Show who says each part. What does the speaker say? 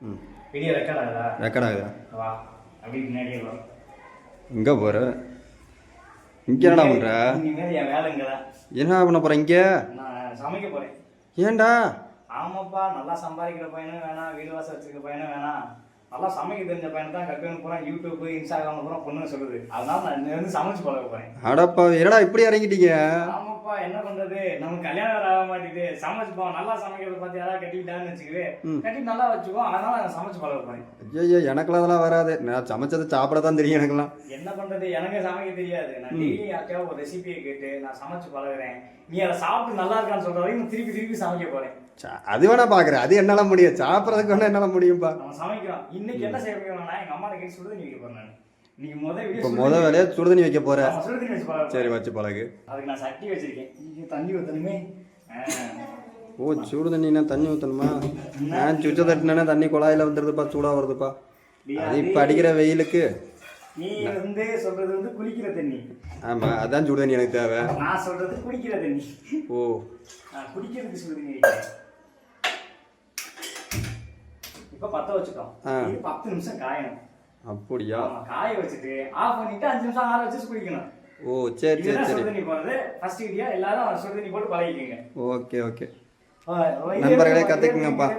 Speaker 1: ம்
Speaker 2: video record ஆகுதா?
Speaker 1: Record ஆகுதா?
Speaker 2: வா அப்படி பின்னாடியே வா.
Speaker 1: எங்கே போகிற? இங்கே என்னடா பண்ணுற?
Speaker 2: இனிமேல் என் வேலை இங்கே தான்.
Speaker 1: என்ன பண்ண போகிற இங்கே?
Speaker 2: நான் சமைக்க போகிறேன்.
Speaker 1: ஏன்டா?
Speaker 2: ஆமாப்பா, நல்லா சம்பாதிக்கிற பையனும் வேணாம், வீடு வாசல் வச்சிருக்க பையனும் வேணாம், நல்லா சமைக்க தெரிஞ்ச பையனை தான் கட்டுன்னு போகிறேன். யூடியூப் இன்ஸ்டாகிராம் பூரா பொண்ணு சொல்லுது. அதனால நான் வந்து சமைச்சு பழக போகிறேன்.
Speaker 1: அடப்பா, என்னடா இப்படி இறங்கிட்டீங்க?
Speaker 2: ஆமாப்பா, என்ன பண்றது, நமக்கு கல்யாணம் ஆக மாட்டேங்குது. சமைச்சுப்போம், நல்லா சமைக்கிறத பார்த்து யாராவது கட்டிக்கிட்டான்னு வச்சுக்குவே, கட்டி நல்லா வச்சுக்கோ. அதனால நான் சமைச்சு பழக போகிறேன்.
Speaker 1: ஐயோ, எனக்குலாம் அதெல்லாம் வராது. நான் சமைச்சதை சாப்பிட தான் தெரியும். எனக்குலாம்
Speaker 2: என்ன பண்றது, எனக்கு சமைக்க தெரியாது. நான் டெய்லி யாருக்காவது ஒரு ரெசிபியை கேட்டு நான் சமைச்சு பழகுறேன். நீ அதை சாப்பிட்டு நல்லா இருக்கான்னு சொல்ற வரைக்கும் திருப்பி திருப்பி சமைக்க போறேன்.
Speaker 1: அது வேணா பாக்குறேன். அது என்னால முடியும், சாப்பிடறதுக்கு வேணா என்னால முடியும்பா.
Speaker 2: நம்ம சமைக்கிறோம். இன்னைக்கு என்ன செய்ய போறேன்னா, எங்க அம்மா கிட்ட சுடுதண்ணி வைக்க போறேன். நீங்க
Speaker 1: முத வேலையா சுடுதண்ணி வைக்க போற?
Speaker 2: சுடுதண்ணி வச்சு பழகு.
Speaker 1: சரி, வச்சு பழகு.
Speaker 2: அதுக்கு நான் சட்டி வச்சிருக்கேன். இது தண்ணி ஊத்தணுமே.
Speaker 1: ஓ, சுடு தண்ணினா தண்ணி ஊற்றணுமா? நான் சுவிட்சை தட்டினா தண்ணி குழாயில் வந்துடுதுப்பா, சூடாக வருதுப்பா. அது இப்போ அடிக்கிற வெயிலுக்கு
Speaker 2: நீ வந்து சொல்றது வந்து குளிக்கிற தண்ணி.
Speaker 1: ஆமாம், அதான் சுடு தண்ணி எனக்கு தேவை.
Speaker 2: நான் சொல்றது குடிக்கிற தண்ணி.
Speaker 1: ஓ,
Speaker 2: நான் குடிக்கிறதுக்கு சுடு தண்ணி வைக்கிறேன். இப்போ 10 வச்சுட்டோம். இது 10 நிமிஷம் காயணும்.
Speaker 1: அப்படியா?
Speaker 2: காய வச்சுட்டு ஆஃப் பண்ணிட்டு 5 நிமிஷம் ஆற வச்சு குடிக்கணும்.
Speaker 1: ஓ, சரி சரி சரி.
Speaker 2: சுடு தண்ணி போடுறது ஃபர்ஸ்ட் வீடியோ. எல்லாரும் சுடு தண்ணி போட்டு பழகிக்கங்க.
Speaker 1: Okay okay. நண்பர்களே, கற்றுக்குங்கப்பா.